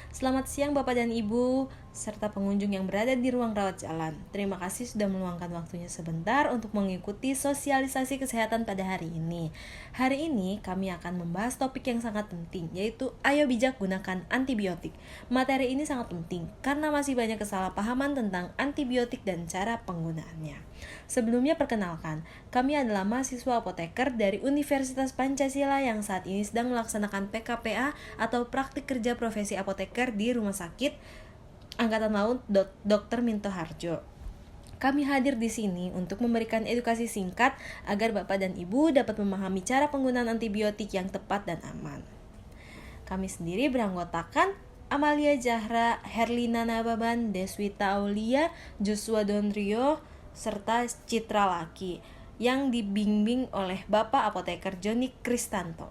Selamat siang Bapak dan Ibu, serta pengunjung yang berada di ruang rawat jalan. Terima kasih sudah meluangkan waktunya sebentar untuk mengikuti sosialisasi kesehatan pada hari ini. Hari ini kami akan membahas topik yang sangat penting, yaitu ayo bijak gunakan antibiotik. Materi ini sangat penting karena masih banyak kesalahpahaman tentang antibiotik dan cara penggunaannya. Sebelumnya perkenalkan, kami adalah mahasiswa apoteker dari Universitas Pancasila yang saat ini sedang melaksanakan PKPA atau praktik kerja profesi apoteker di Rumah Sakit Angkatan Laut Dr. Minto Harjo. Kami hadir di sini untuk memberikan edukasi singkat agar Bapak dan Ibu dapat memahami cara penggunaan antibiotik yang tepat dan aman. Kami sendiri beranggotakan Amalia Zahra, Herlina Nababan, Deswita Aulia, Joshua Donrio, serta Citra Laki yang dibimbing oleh Bapak Apoteker Joni Kristanto.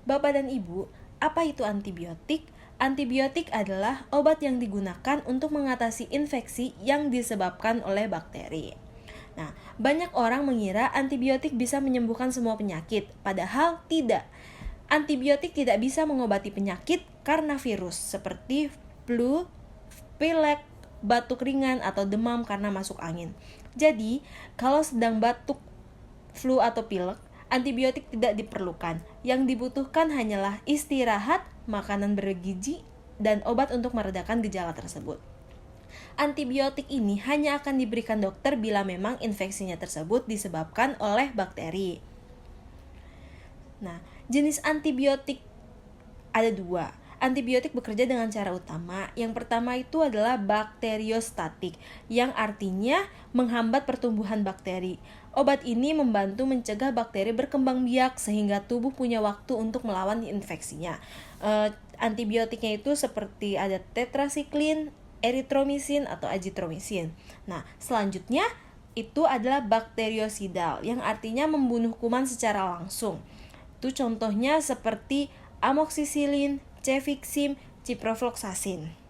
Bapak dan Ibu, apa itu antibiotik? Antibiotik adalah obat yang digunakan untuk mengatasi infeksi yang disebabkan oleh bakteri. Nah, banyak orang mengira antibiotik bisa menyembuhkan semua penyakit, padahal tidak. Antibiotik tidak bisa mengobati penyakit karena virus seperti flu, pilek, batuk ringan, atau demam karena masuk angin. Jadi, kalau sedang batuk, flu, atau pilek, antibiotik tidak diperlukan. Yang dibutuhkan hanyalah istirahat, makanan bergizi, dan obat untuk meredakan gejala tersebut. Antibiotik ini hanya akan diberikan dokter bila memang infeksinya tersebut disebabkan oleh bakteri. Nah, jenis antibiotik ada dua. Antibiotik bekerja dengan cara utama. Yang pertama itu adalah bakteriostatik, yang artinya menghambat pertumbuhan bakteri. Obat ini membantu mencegah bakteri berkembang biak sehingga tubuh punya waktu untuk melawan infeksinya. Antibiotiknya itu seperti ada tetrasiklin, eritromisin, atau azitromisin. Nah, selanjutnya itu adalah bakteriosidal, yang artinya membunuh kuman secara langsung. Itu contohnya seperti amoxicillin, cefixim, ciprofloxacin.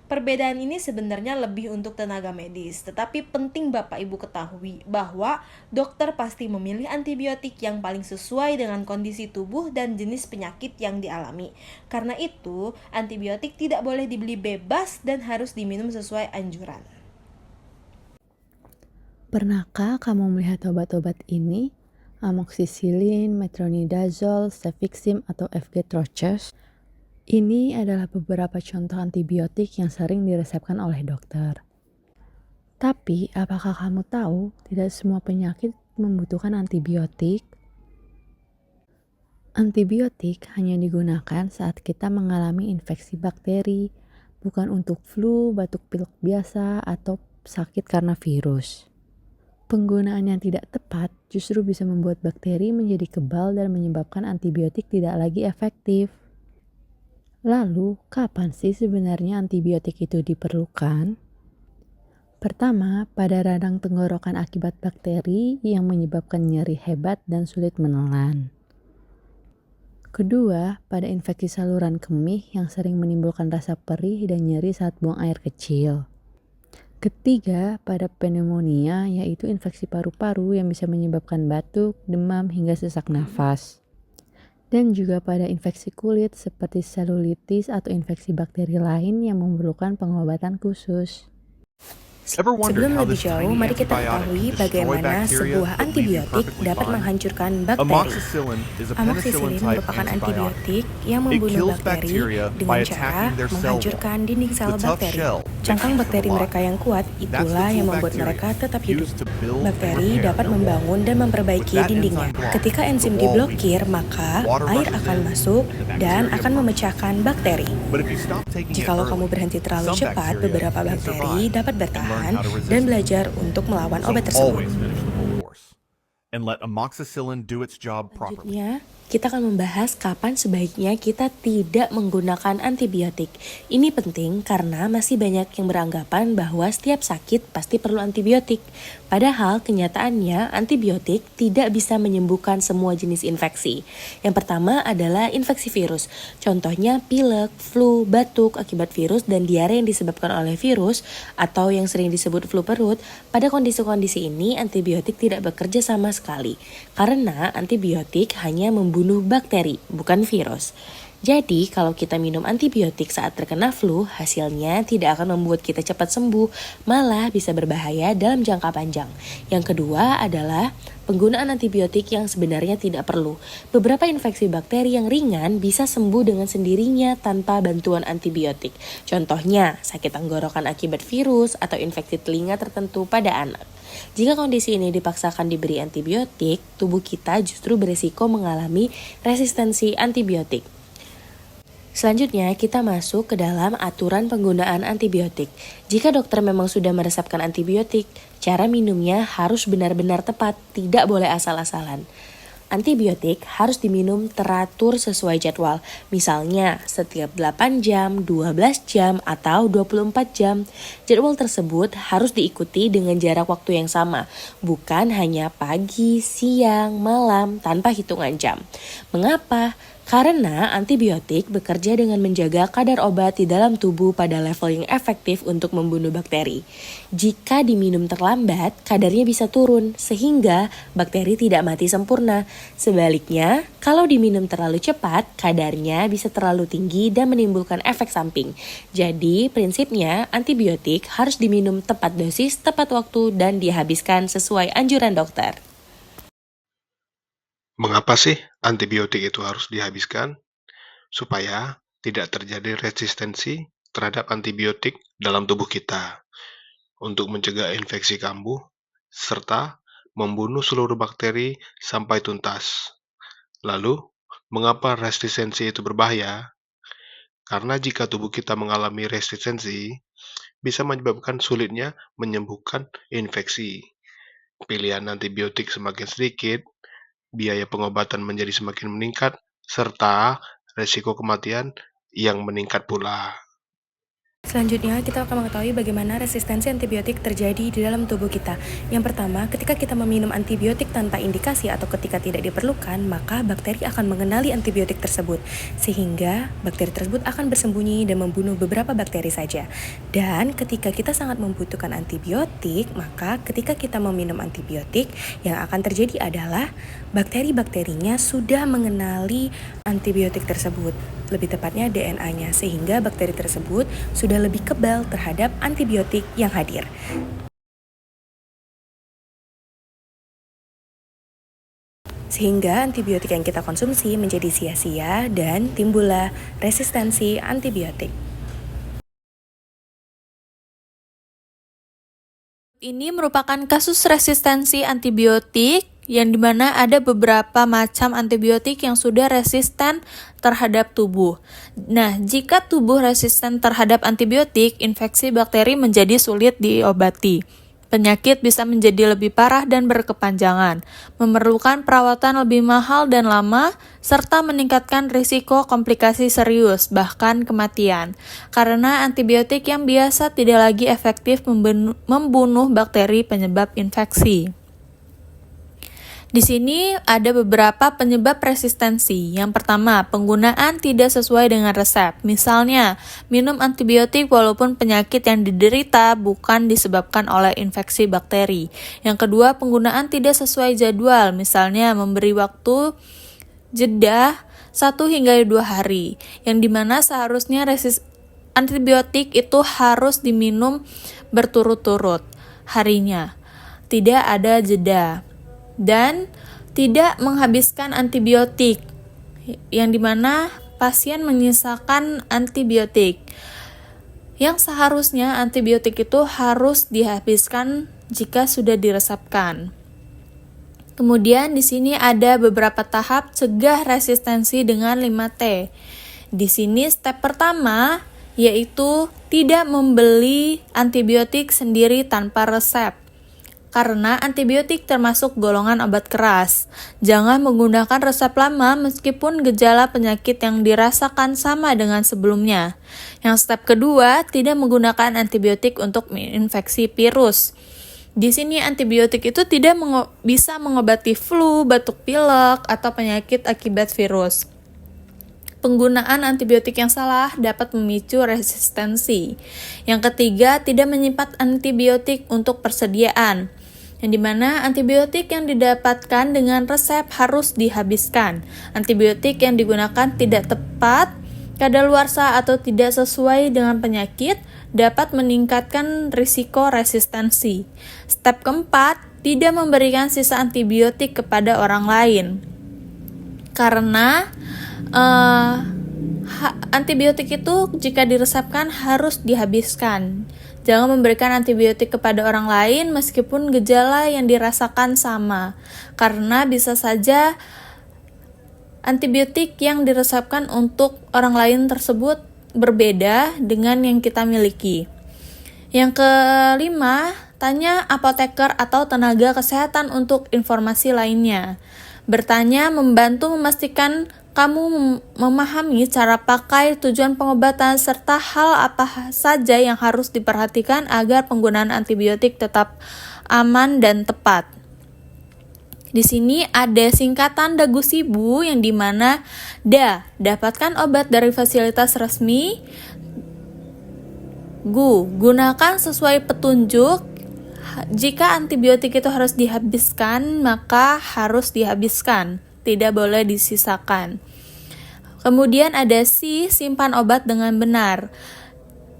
Perbedaan ini sebenarnya lebih untuk tenaga medis, tetapi penting Bapak Ibu ketahui bahwa dokter pasti memilih antibiotik yang paling sesuai dengan kondisi tubuh dan jenis penyakit yang dialami. Karena itu, antibiotik tidak boleh dibeli bebas dan harus diminum sesuai anjuran. Pernahkah kamu melihat obat-obat ini? Amoxicillin, metronidazole, cefixim, atau FG Troches? Ini adalah beberapa contoh antibiotik yang sering diresepkan oleh dokter. Tapi, apakah kamu tahu tidak semua penyakit membutuhkan antibiotik? Antibiotik hanya digunakan saat kita mengalami infeksi bakteri, bukan untuk flu, batuk pilek biasa, atau sakit karena virus. Penggunaan yang tidak tepat justru bisa membuat bakteri menjadi kebal dan menyebabkan antibiotik tidak lagi efektif. Lalu, kapan sih sebenarnya antibiotik itu diperlukan? Pertama, pada radang tenggorokan akibat bakteri yang menyebabkan nyeri hebat dan sulit menelan. Kedua, pada infeksi saluran kemih yang sering menimbulkan rasa perih dan nyeri saat buang air kecil. Ketiga, pada pneumonia, yaitu infeksi paru-paru yang bisa menyebabkan batuk, demam, hingga sesak nafas. Dan juga pada infeksi kulit seperti selulitis atau infeksi bakteri lain yang memerlukan pengobatan khusus. Sebelum lebih jauh, mari kita ketahui bagaimana sebuah antibiotik dapat menghancurkan bakteri. Amoxicillin merupakan antibiotik yang membunuh bakteri dengan cara menghancurkan dinding sel bakteri. Cangkang bakteri mereka yang kuat itulah yang membuat mereka tetap hidup. Bakteri dapat membangun dan memperbaiki dindingnya. Ketika enzim diblokir, maka air akan masuk dan akan memecahkan bakteri. Jikalau kamu berhenti terlalu cepat, beberapa bakteri dapat bertahan dan belajar untuk melawan obat tersebut. Selanjutnya, kita akan membahas kapan sebaiknya kita tidak menggunakan antibiotik. Ini penting karena masih banyak yang beranggapan bahwa setiap sakit pasti perlu antibiotik. Padahal kenyataannya antibiotik tidak bisa menyembuhkan semua jenis infeksi. Yang pertama adalah infeksi virus. Contohnya pilek, flu, batuk akibat virus, dan diare yang disebabkan oleh virus atau yang sering disebut flu perut. Pada kondisi-kondisi ini antibiotik tidak bekerja sama sekali karena antibiotik hanya membunuh bakteri, bukan virus. Jadi, kalau kita minum antibiotik saat terkena flu, hasilnya tidak akan membuat kita cepat sembuh, malah bisa berbahaya dalam jangka panjang. Yang kedua adalah penggunaan antibiotik yang sebenarnya tidak perlu. Beberapa infeksi bakteri yang ringan bisa sembuh dengan sendirinya tanpa bantuan antibiotik. Contohnya, sakit tenggorokan akibat virus atau infeksi telinga tertentu pada anak. Jika kondisi ini dipaksakan diberi antibiotik, tubuh kita justru berisiko mengalami resistensi antibiotik. Selanjutnya, kita masuk ke dalam aturan penggunaan antibiotik. Jika dokter memang sudah meresepkan antibiotik, cara minumnya harus benar-benar tepat, tidak boleh asal-asalan. Antibiotik harus diminum teratur sesuai jadwal, misalnya setiap 8 jam, 12 jam, atau 24 jam. Jadwal tersebut harus diikuti dengan jarak waktu yang sama, bukan hanya pagi, siang, malam, tanpa hitungan jam. Mengapa? Karena antibiotik bekerja dengan menjaga kadar obat di dalam tubuh pada level yang efektif untuk membunuh bakteri. Jika diminum terlambat, kadarnya bisa turun sehingga bakteri tidak mati sempurna. Sebaliknya, kalau diminum terlalu cepat, kadarnya bisa terlalu tinggi dan menimbulkan efek samping. Jadi, prinsipnya antibiotik harus diminum tepat dosis, tepat waktu, dan dihabiskan sesuai anjuran dokter. Mengapa sih antibiotik itu harus dihabiskan? Supaya tidak terjadi resistensi terhadap antibiotik dalam tubuh kita, untuk mencegah infeksi kambuh, serta membunuh seluruh bakteri sampai tuntas. Lalu, mengapa resistensi itu berbahaya? Karena jika tubuh kita mengalami resistensi, bisa menyebabkan sulitnya menyembuhkan infeksi. Pilihan antibiotik semakin sedikit, biaya pengobatan menjadi semakin meningkat, serta resiko kematian yang meningkat pula. Selanjutnya, kita akan mengetahui bagaimana resistensi antibiotik terjadi di dalam tubuh kita. Yang pertama, ketika kita meminum antibiotik tanpa indikasi atau ketika tidak diperlukan, maka bakteri akan mengenali antibiotik tersebut, sehingga bakteri tersebut akan bersembunyi dan membunuh beberapa bakteri saja. Dan ketika kita sangat membutuhkan antibiotik, maka ketika kita meminum antibiotik, yang akan terjadi adalah bakteri-bakterinya sudah mengenali antibiotik tersebut, lebih tepatnya DNA-nya, sehingga bakteri tersebut sudah lebih kebal terhadap antibiotik yang hadir. Sehingga antibiotik yang kita konsumsi menjadi sia-sia dan timbullah resistensi antibiotik. Ini merupakan kasus resistensi antibiotik yang dimana ada beberapa macam antibiotik yang sudah resisten terhadap tubuh. Nah, jika tubuh resisten terhadap antibiotik, infeksi bakteri menjadi sulit diobati. Penyakit bisa menjadi lebih parah dan berkepanjangan, memerlukan perawatan lebih mahal dan lama, serta meningkatkan risiko komplikasi serius, bahkan kematian. Karena antibiotik yang biasa tidak lagi efektif membunuh bakteri penyebab infeksi. Di sini ada beberapa penyebab resistensi. Yang pertama, penggunaan tidak sesuai dengan resep. Misalnya, minum antibiotik walaupun penyakit yang diderita bukan disebabkan oleh infeksi bakteri. Yang kedua, penggunaan tidak sesuai jadwal. Misalnya, memberi waktu jeda 1 hingga 2 hari, yang dimana seharusnya antibiotik itu harus diminum berturut-turut harinya. Tidak ada jeda. Dan tidak menghabiskan antibiotik, yang dimana pasien menyisakan antibiotik. Yang seharusnya antibiotik itu harus dihabiskan jika sudah diresepkan. Kemudian di sini ada beberapa tahap cegah resistensi dengan 5T. Di sini step pertama yaitu tidak membeli antibiotik sendiri tanpa resep. Karena antibiotik termasuk golongan obat keras. Jangan menggunakan resep lama meskipun gejala penyakit yang dirasakan sama dengan sebelumnya. Yang step kedua, tidak menggunakan antibiotik untuk menginfeksi virus. Di sini antibiotik itu tidak bisa mengobati flu, batuk pilek, atau penyakit akibat virus. Penggunaan antibiotik yang salah dapat memicu resistensi. Yang ketiga, tidak menyimpan antibiotik untuk persediaan. yang dimana antibiotik yang didapatkan dengan resep harus dihabiskan. Antibiotik yang digunakan tidak tepat, kadaluarsa atau tidak sesuai dengan penyakit dapat meningkatkan risiko resistensi. Step keempat, tidak memberikan sisa antibiotik kepada orang lain. Karena antibiotik itu jika diresepkan harus dihabiskan. Jangan memberikan antibiotik kepada orang lain meskipun gejala yang dirasakan sama, karena bisa saja antibiotik yang diresepkan untuk orang lain tersebut berbeda dengan yang kita miliki. Yang kelima, tanya apoteker atau tenaga kesehatan untuk informasi lainnya. Bertanya membantu memastikan kamu memahami cara pakai, tujuan pengobatan, serta hal apa saja yang harus diperhatikan agar penggunaan antibiotik tetap aman dan tepat. Di sini ada singkatan Dagusibu yang dimana dapatkan obat dari fasilitas resmi. Gunakan sesuai petunjuk. Jika antibiotik itu harus dihabiskan, maka harus dihabiskan. Tidak boleh disisakan. Kemudian ada simpan obat dengan benar.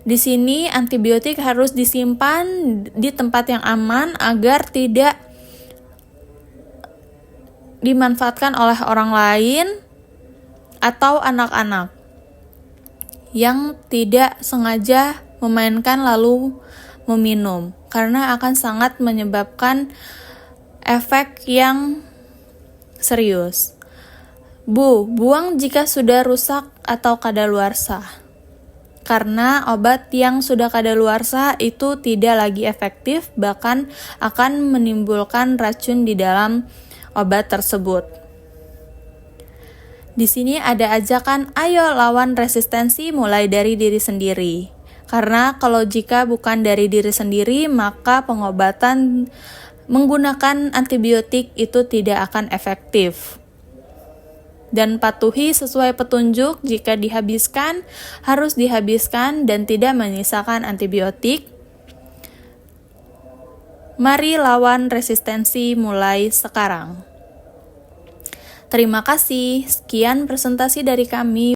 Di sini antibiotik harus disimpan di tempat yang aman agar tidak dimanfaatkan oleh orang lain atau anak-anak yang tidak sengaja memainkan lalu meminum, karena akan sangat menyebabkan efek yang serius. Buang jika sudah rusak atau kadaluarsa. Karena obat yang sudah kadaluarsa itu tidak lagi efektif, bahkan akan menimbulkan racun di dalam obat tersebut. Di sini ada ajakan, ayo lawan resistensi mulai dari diri sendiri. Karena kalau jika bukan dari diri sendiri, maka pengobatan menggunakan antibiotik itu tidak akan efektif. Dan patuhi sesuai petunjuk, jika dihabiskan, harus dihabiskan dan tidak menyisakan antibiotik. Mari lawan resistensi mulai sekarang. Terima kasih, sekian presentasi dari kami.